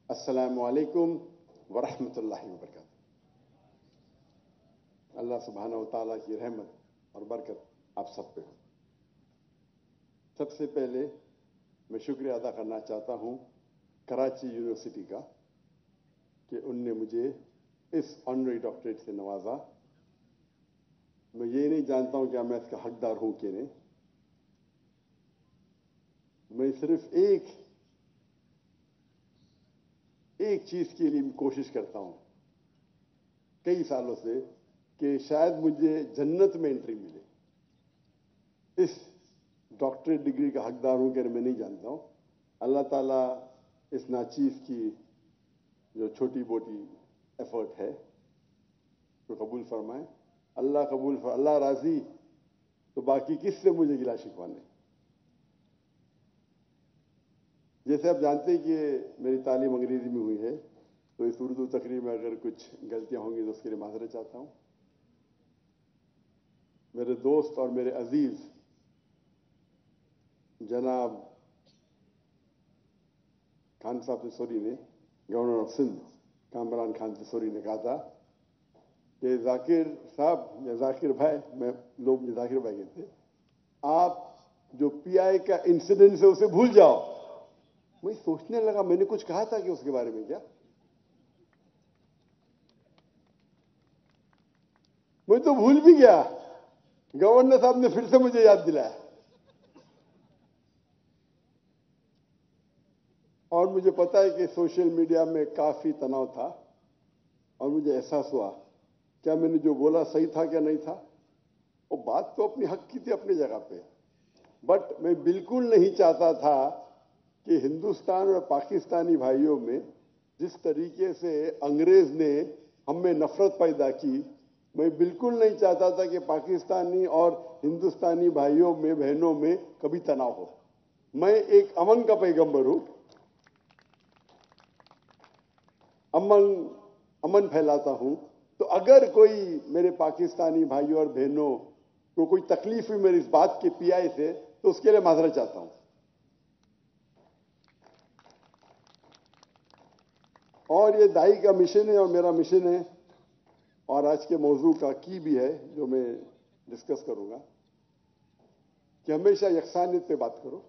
السلام علیکم ورحمۃ اللہ وبرکاتہ۔ اللہ سبحانہ و تعالیٰ کی رحمت اور برکت آپ سب پہ ہو۔ سب سے پہلے میں شکریہ ادا کرنا چاہتا ہوں کراچی یونیورسٹی کا کہ ان نے مجھے اس آنرری ڈاکٹریٹ سے نوازا۔ میں یہ نہیں جانتا ہوں کہ میں اس کا حقدار ہوں کہ نہیں۔ میں صرف ایک چیز کے لیے کوشش کرتا ہوں کئی سالوں سے کہ شاید مجھے جنت میں انٹری ملے۔ اس ڈاکٹریٹ ڈگری کا حقدار ہوں کہ میں نہیں جانتا ہوں۔ اللہ تعالیٰ اس ناچیز کی جو چھوٹی موٹی ایفرٹ ہے تو قبول فرمائے۔ اللہ راضی تو باقی کس سے مجھے گلا شکوانے۔ جیسے آپ جانتے ہیں کہ میری تعلیم انگریزی میں ہوئی ہے، تو اس اردو تقریر میں اگر کچھ غلطیاں ہوں گی تو اس کے لیے معذرت چاہتا ہوں۔ میرے دوست اور میرے عزیز جناب خان صاحب تیسوری نے، گورنر آف سندھ کامران خان تیسوری نے کہا تھا کہ ذاکر صاحب یا ذاکر بھائی، لوگ مجھے ذاکر بھائی کہتے ہیں، آپ جو پی آئی کا انسیڈنٹ ہے اسے بھول جاؤ۔ میں سوچنے لگا میں نے کچھ کہا تھا کہ اس کے بارے میں کیا؟ میں تو بھول بھی گیا۔ گورنر صاحب نے پھر سے مجھے یاد دلایا اور مجھے پتا ہے کہ سوشل میڈیا میں کافی تناؤ تھا اور مجھے احساس ہوا کیا میں نے جو بولا صحیح تھا کیا نہیں تھا۔ وہ بات تو اپنی حق کی تھی اپنی جگہ پہ، بٹ میں بالکل نہیں چاہتا تھا کہ ہندوستان اور پاکستانی بھائیوں میں جس طریقے سے انگریز نے ہم میں نفرت پیدا کی، میں بالکل نہیں چاہتا تھا کہ پاکستانی اور ہندوستانی بھائیوں میں بہنوں میں کبھی تناؤ ہو۔ میں ایک امن کا پیغمبر ہوں، امن پھیلاتا ہوں، تو اگر کوئی میرے پاکستانی بھائیوں اور بہنوں کو کوئی تکلیف ہوئی میری اس بات کے پی آئی سے تو اس کے لیے معذرت چاہتا ہوں۔ اور یہ دائی کا مشن ہے اور میرا مشن ہے، اور آج کے موضوع کا کی بھی ہے جو میں ڈسکس کروں گا، کہ ہمیشہ یکسانیت پہ بات کرو۔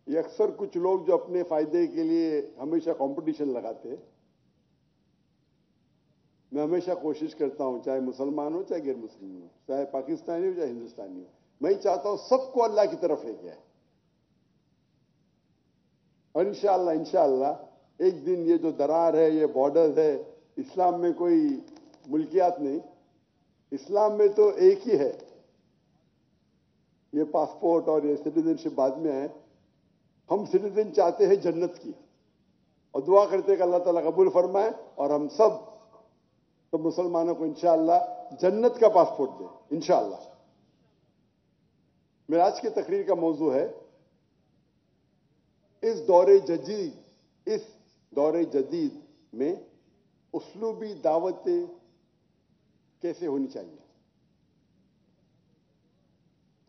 یہ اکثر کچھ لوگ جو اپنے فائدے کے لیے ہمیشہ کمپٹیشن لگاتے ہیں، میں ہمیشہ کوشش کرتا ہوں چاہے مسلمان ہو چاہے غیر مسلم ہو، چاہے پاکستانی ہو چاہے ہندوستانی ہو، میں چاہتا ہوں سب کو اللہ کی طرف لے کے آئے۔ اور انشاءاللہ ایک دن یہ جو درار ہے، یہ بارڈر ہے، اسلام میں کوئی ملکیات نہیں، اسلام میں تو ایک ہی ہے۔ یہ پاسپورٹ اور یہ سٹیزن شپ بعد میں ہے۔ ہم سٹیزن چاہتے ہیں جنت کی، اور دعا کرتے ہیں کہ اللہ تعالیٰ قبول فرمائے اور ہم سب مسلمانوں کو انشاءاللہ جنت کا پاسپورٹ دے انشاءاللہ۔ میرا آج کی تقریر کا موضوع ہے اس دور جدید میں اسلوبی دعوتیں کیسے ہونی چاہیے۔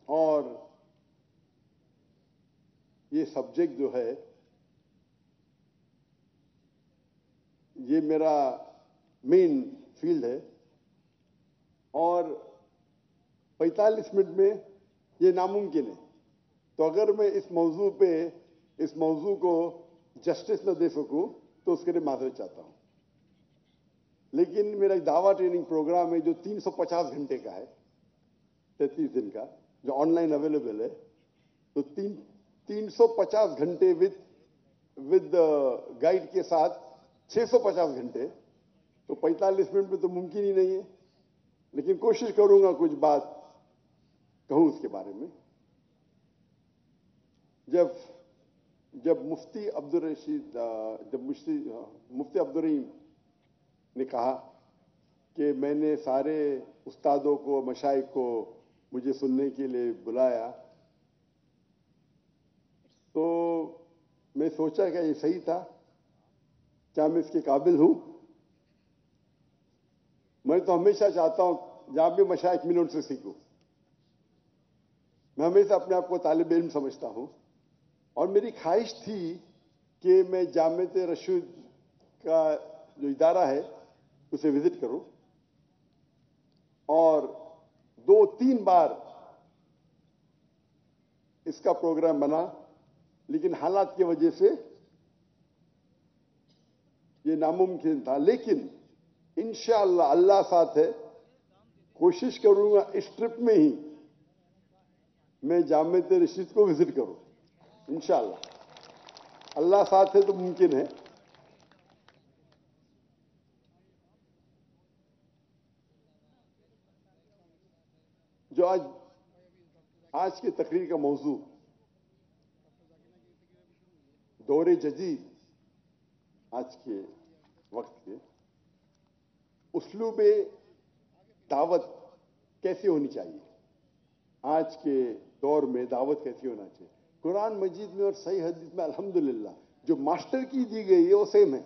اور یہ سبجیکٹ جو ہے یہ میرا مین فیلڈ ہے، اور 45 منٹ میں یہ ناممکن ہے۔ تو اگر میں اس موضوع کو جسٹس نہ دے سکوں تو اس کے لیے معذرت چاہتا ہوں۔ لیکن میرا ایک دعویٰ ٹریننگ پروگرام ہے جو 350 گھنٹے کا ہے، 33 دن کا، جو آن لائن اویلیبل ہے۔ تو 350 گھنٹے ود گائیڈ کے ساتھ 650 گھنٹے، تو 45 منٹ میں تو ممکن ہی نہیں ہے، لیکن کوشش کروں گا کچھ بات کہوں اس کے بارے میں۔ جب مفتی عبدالرحیم نے کہا کہ میں نے سارے استادوں کو، مشائخ کو مجھے سننے کے لیے بلایا، تو میں سوچا کہ یہ صحیح تھا، کیا میں اس کے قابل ہوں؟ میں تو ہمیشہ چاہتا ہوں جہاں بھی مشائخ ملیں ان سے سیکھوں۔ میں ہمیشہ اپنے آپ کو طالب علم سمجھتا ہوں، اور میری خواہش تھی کہ میں جامعۃ رشید کا جو ادارہ ہے اسے وزٹ کروں، اور 2-3 بار اس کا پروگرام بنا، لیکن حالات کی وجہ سے یہ ناممکن تھا. لیکن انشاءاللہ اللہ ساتھ ہے، کوشش کروں گا اس ٹرپ میں ہی میں جامعۃ رشید کو وزٹ کروں. انشاءاللہ اللہ ساتھ ہے تو ممکن ہے. جو آج کی تقریر کا موضوع دور جدید، آج کے وقت کے اسلوب دعوت کیسی ہونی چاہیے، آج کے دور میں دعوت کیسی ہونا چاہیے. قرآن مجید میں اور صحیح حدیث میں الحمدللہ جو ماسٹر کی دی گئی ہے وہ سیم ہے.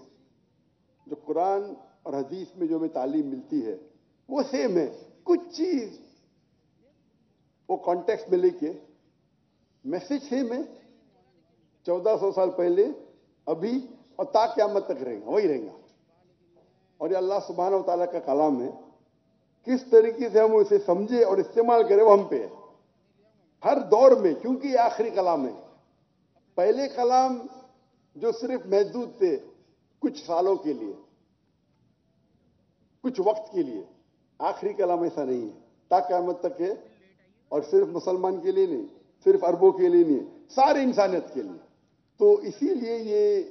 جو قرآن اور حدیث میں جو ہمیں تعلیم ملتی ہے وہ سیم ہے. کچھ چیز وہ کانٹیکسٹ میں لے کے میسج سیم ہے. 1400 سال پہلے، ابھی اور تا قیامت تک رہے گا، وہی رہے گا. اور یہ اللہ سبحانہ و تعالیٰ کا کلام ہے. کس طریقے سے ہم اسے سمجھے اور استعمال کریں وہ ہم پہ ہے. ہر دور میں، کیونکہ یہ آخری کلام ہے. پہلے کلام جو صرف محدود تھے کچھ سالوں کے لیے، کچھ وقت کے لیے. آخری کلام ایسا نہیں ہے، تا قیامت تک ہے. اور صرف مسلمان کے لیے نہیں، صرف عربوں کے لیے نہیں، ساری انسانیت کے لیے. تو اسی لیے یہ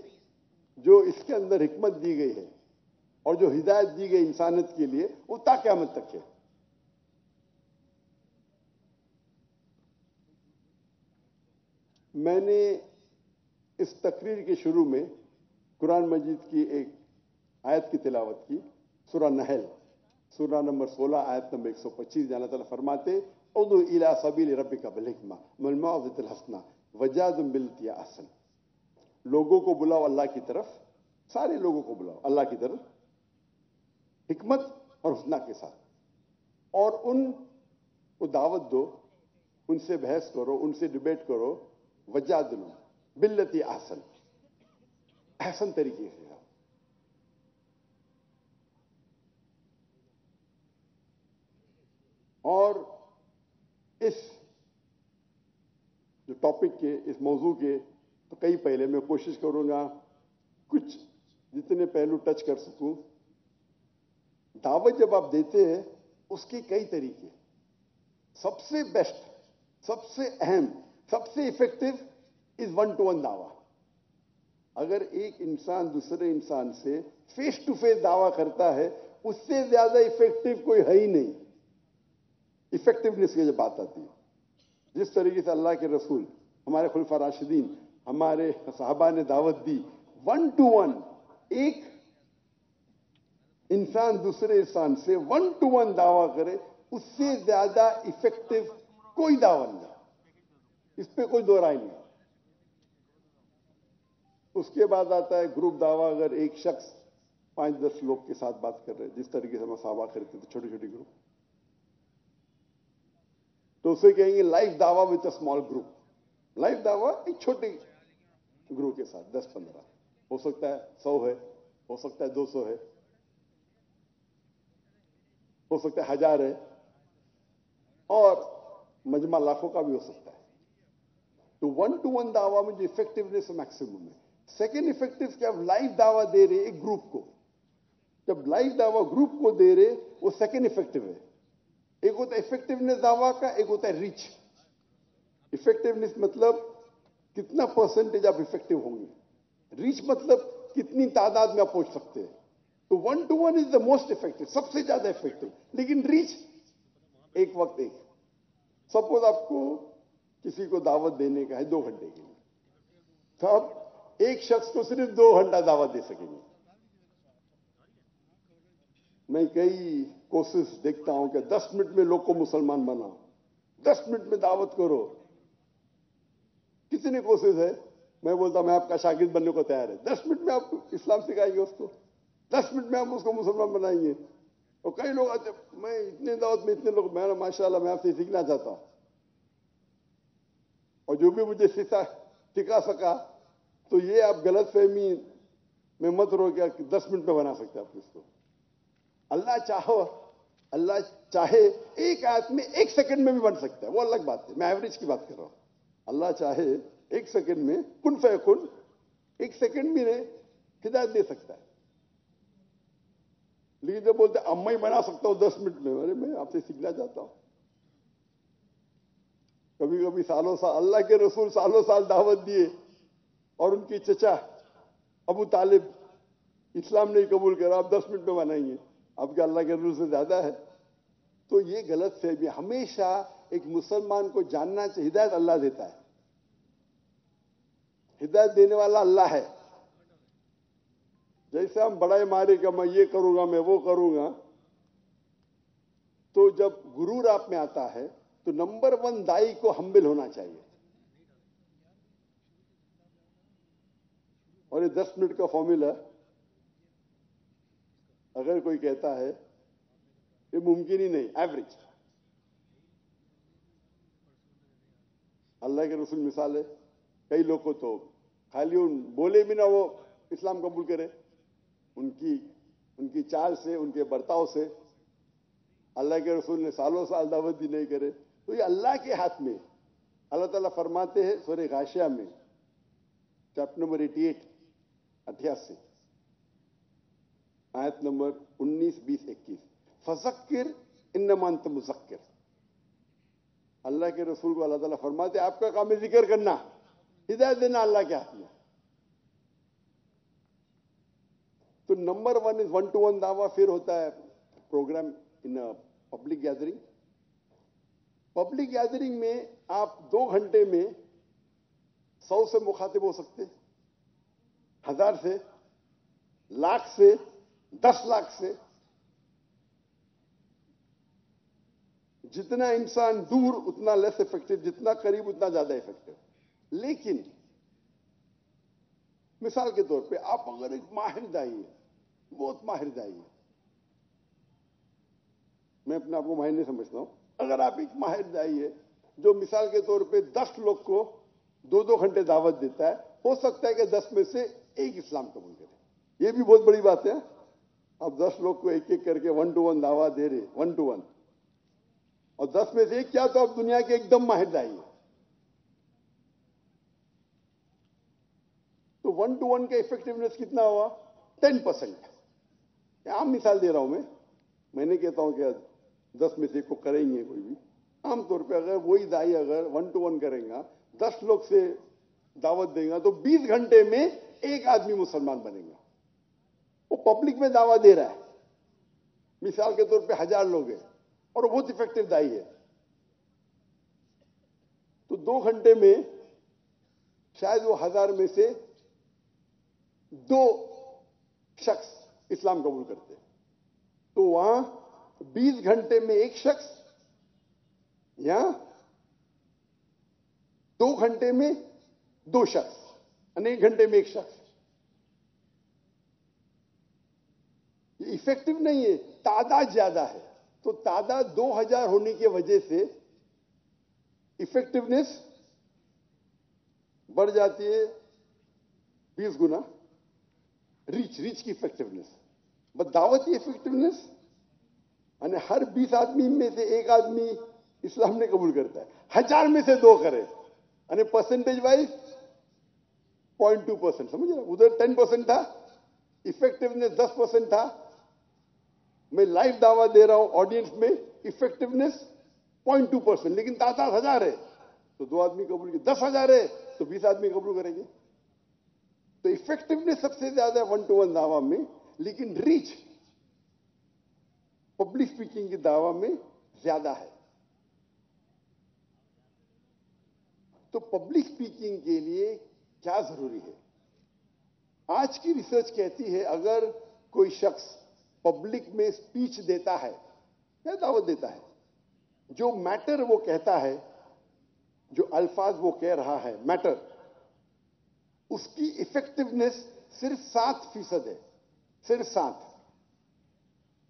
جو اس کے اندر حکمت دی گئی ہے اور جو ہدایت دی گئی انسانیت کے لیے وہ تا قیامت تک ہے. میں نے اس تقریر کے شروع میں قرآن مجید کی ایک آیت کی تلاوت کی، سورہ نحل، سورہ نمبر 16 آیت نمبر 125. اللہ تعالیٰ فرماتے ادعو الی سبیل ربک بالحکمہ والموعظۃ الحسنہ وجادلہم بالتی ہی احسن. لوگوں کو بلاؤ اللہ کی طرف، سارے لوگوں کو بلاؤ اللہ کی طرف حکمت اور حسنہ کے ساتھ، اور ان کو دعوت دو، ان سے بحث کرو، ان سے ڈبیٹ کرو. وجادلہم بالتی احسن، احسن طریقے سے. اور اس جو ٹاپک کے، اس موضوع کے تو کئی پہلے میں کوشش کروں گا کچھ جتنے پہلو ٹچ کر سکوں. دعوت جب آپ دیتے ہیں اس کے کئی طریقے. سب سے بیسٹ، سب سے اہم، سب سے افیکٹو از 1-to-1 دعویٰ. اگر ایک انسان دوسرے انسان سے فیس ٹو فیس دعویٰ کرتا ہے، اس سے زیادہ افیکٹو کوئی ہے ہی نہیں. افیکٹونیس کی جب بات آتی ہے، جس طریقے سے اللہ کے رسول، ہمارے خلفاء راشدین، ہمارے صحابہ نے دعوت دی، 1-to-1 ایک انسان دوسرے انسان سے 1-to-1 دعویٰ کرے، اس سے زیادہ افیکٹو کوئی دعویٰ نہیں. اس پہ کوئی دو رائے نہیں. اس کے بعد آتا ہے گروپ دعویٰ. اگر ایک شخص 5-10 لوگ کے ساتھ بات کر رہے، جس طریقے سے ہم صحابہ کرتے تھے، چھوٹی چھوٹی گروپ، تو اسے کہیں گے لائف دعویٰ with a small group. Life دعویٰ ایک چھوٹے گروپ کے ساتھ، 10-15، ہو سکتا ہے 100 ہے، ہو سکتا ہے 200 ہے، ہو سکتا ہے 1000 ہے، اور مجمع لاکھوں کا بھی ہو سکتا ہے. تو 1-to-1 دعویٰ میں جو افیکٹونیس میکسیمم ہے. سیکنڈ افیکٹو کہ آپ لائف دعویٰ دے رہے ایک گروپ کو. جب لائف دعویٰ گروپ کو دے رہے وہ سیکنڈ افیکٹو ہے. ایک ہوتا ہے افیکٹونیس دعویٰ کا، ایک ہوتا ہے ریچ. افیکٹونیس مطلب کتنا پرسنٹیج آپ افیکٹو ہوں گے. ریچ مطلب کتنی تعداد میں آپ پہنچ سکتے ہیں. تو 1-to-1 is the most effective, سب سے زیادہ افیکٹو. لیکن ریچ ایک وقت ایک. سپوز آپ کو کسی کو دعوت دینے کا ہے 2 گھنٹے کے لیے، تو آپ ایک شخص کو صرف 2 گھنٹہ دعوت دے سکیں گے. میں کئی کوشش دیکھتا ہوں کہ 10 منٹ میں لوگ کو مسلمان بناؤ، 10 منٹ میں دعوت کرو. کتنی کوشش ہے. میں بولتا ہوں میں آپ کا شاگرد بننے کو تیار ہے. 10 منٹ میں آپ اسلام سکھائیں گے اس کو، 10 منٹ میں آپ اس کو مسلمان بنائیں گے. اور کئی لوگ آتے میں اتنے دعوت میں اتنے لوگ، میں ماشاء اللہ میں آپ سے سیکھنا چاہتا ہوں. اور جو بھی مجھے سکھا سکا تو یہ آپ غلط فہمی میں مت رو کہ 10 منٹ میں بنا سکتے آپ اس کو. اللہ چاہے ایک آیت میں 1 سیکنڈ میں بھی بن سکتا ہے, وہ الگ بات ہے, میں ایوریج کی بات کر رہا ہوں. اللہ چاہے 1 سیکنڈ میں کن فیکن 1 سیکنڈ بھی نہیں ہدایت دے سکتا ہے. لیکن جب بولتے اب میں بنا سکتا ہوں 10 منٹ میں, ارے میں آپ سے سیکھنا چاہتا ہوں. کبھی کبھی سالوں سال اللہ کے رسول سالوں سال دعوت دیے اور ان کی چچا ابو طالب اسلام نہیں قبول کرا, آپ 10 منٹ میں بنائیں گے, اب کیا اللہ کے رسول سے زیادہ ہے؟ تو یہ غلط فہمی. ہمیشہ ایک مسلمان کو جاننا چاہیے ہدایت اللہ دیتا ہے, ہدایت دینے والا اللہ ہے. جیسے ہم بڑا مارے کہ میں یہ کروں گا, میں وہ کروں گا, تو جب غرور آپ میں آتا ہے تو نمبر 1 دائی کو ہمبل ہونا چاہیے. اور یہ 10 منٹ کا فارمولا اگر کوئی کہتا ہے یہ ممکن ہی نہیں, ایوریج. اللہ کے رسول مثال ہے, کئی لوگ کو تو خالی بولے بھی نہ وہ اسلام قبول کرے, ان کی چال سے, ان کے برتاؤ سے اللہ کے رسول نے سالوں سال دعوت دی نہیں کرے. تو یہ اللہ کے ہاتھ میں. اللہ تعالیٰ فرماتے ہیں سورہ غاشیہ میں چیپٹر نمبر 88 آیت نمبر 19, 20, 21, فذکر انما انت مذکر. اللہ کے رسول کو اللہ تعالیٰ فرماتے آپ کا کام ہے ذکر کرنا, ہدایت دینا اللہ کے ہاتھ میں. تو نمبر 1 از 1-to-1 دعویٰ. پھر ہوتا ہے program in public gathering. Public gathering میں آپ 2 گھنٹے میں 100 سے مخاطب ہو سکتے, 1000 سے, لاکھ سے, 10 لاکھ سے. جتنا انسان دور اتنا لیس افیکٹو, جتنا قریب اتنا زیادہ افیکٹو. لیکن مثال کے طور پہ آپ اگر ایک ماہر دائی ہے, بہت ماہر دائی ہے, میں اپنے آپ کو ماہر نہیں سمجھتا ہوں, اگر آپ ایک ماہر دائی ہے جو مثال کے طور پہ 10 لوگ کو 2-2 گھنٹے دعوت دیتا ہے, ہو سکتا ہے کہ 10 میں سے 1 اسلام قبول کرے. یہ بھی بہت بڑی بات ہے. اب 10 لوگ کو ایک ایک کر کے 1-to-1 دعوت دے رہے, 1-to-1, اور 10 میں سے 1 کیا تو اب دنیا کے ایک دم ماہر دائی ہے. تو 1-to-1 کا افیکٹونیس کتنا ہوا؟ 10%. عام مثال دے رہا ہوں میں نہیں کہتا ہوں کہ 10 میں سے 1 کو کریں گے کوئی بھی. عام طور پہ اگر وہی دائی اگر 1-to-1 کریں گا, 10 لوگ سے دعوت دیں گا, تو 20 گھنٹے میں 1 آدمی مسلمان بنے گا. وہ پبلک میں دعوت دے رہا ہے, مثال کے طور پہ 1000 لوگ ہیں اور وہ بہت افیکٹو دائی ہے. تو 2 گھنٹے میں شاید وہ 1000 میں سے 2 شخص اسلام قبول کرتے ہیں. تو وہاں 20 گھنٹے میں 1 شخص یا 2 گھنٹے میں 2 شخص, یعنی 1 گھنٹے میں 1 شخص. یہ افیکٹو نہیں ہے, تعداد زیادہ ہے. تو تعداد 2000 ہونے کی وجہ سے افیکٹونیس بڑھ جاتی ہے 20 گنا. ریچ کی افیکٹونیس, بس دعوتی افیکٹونیس یعنی ہر 20 آدمی میں سے 1 آدمی اسلام نے قبول کرتا ہے, 1000 میں سے 2 کرے, یعنی پرسنٹیج وائز 0.2%. سمجھ رہے, ادھر 10% تھا, افیکٹونیس 10% تھا. میں لائیو دعویٰ دے رہا ہوں آڈینس میں, افیکٹونیس 0.2%, لیکن تعداد 1000 ہے تو 2 آدمی قبول کی, 10,000 ہے تو 20 آدمی قبول کریں گے. تو افیکٹونیس سب سے زیادہ 1-to-1 دعویٰ میں, لیکن ریچ پبلک اسپیکنگ کی دعویٰ میں زیادہ ہے. تو پبلک اسپیکنگ کے لیے کیا ضروری ہے؟ آج کی ریسرچ کہتی ہے اگر کوئی شخص پبلک میں اسپیچ دیتا ہے یا دعوت دیتا ہے, جو میٹر وہ کہتا ہے, جو الفاظ وہ کہہ رہا ہے میٹر, اس کی افیکٹونیس صرف 7% ہے. صرف 7.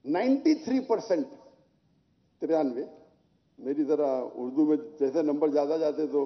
93%, 93, میری ذرا اردو میں جیسے نمبر زیادہ جاتے تو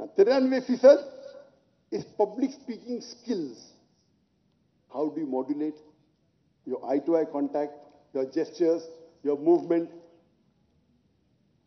93% is public speaking skills. How do you modulate your eye-to-eye contact, your gestures, your movement?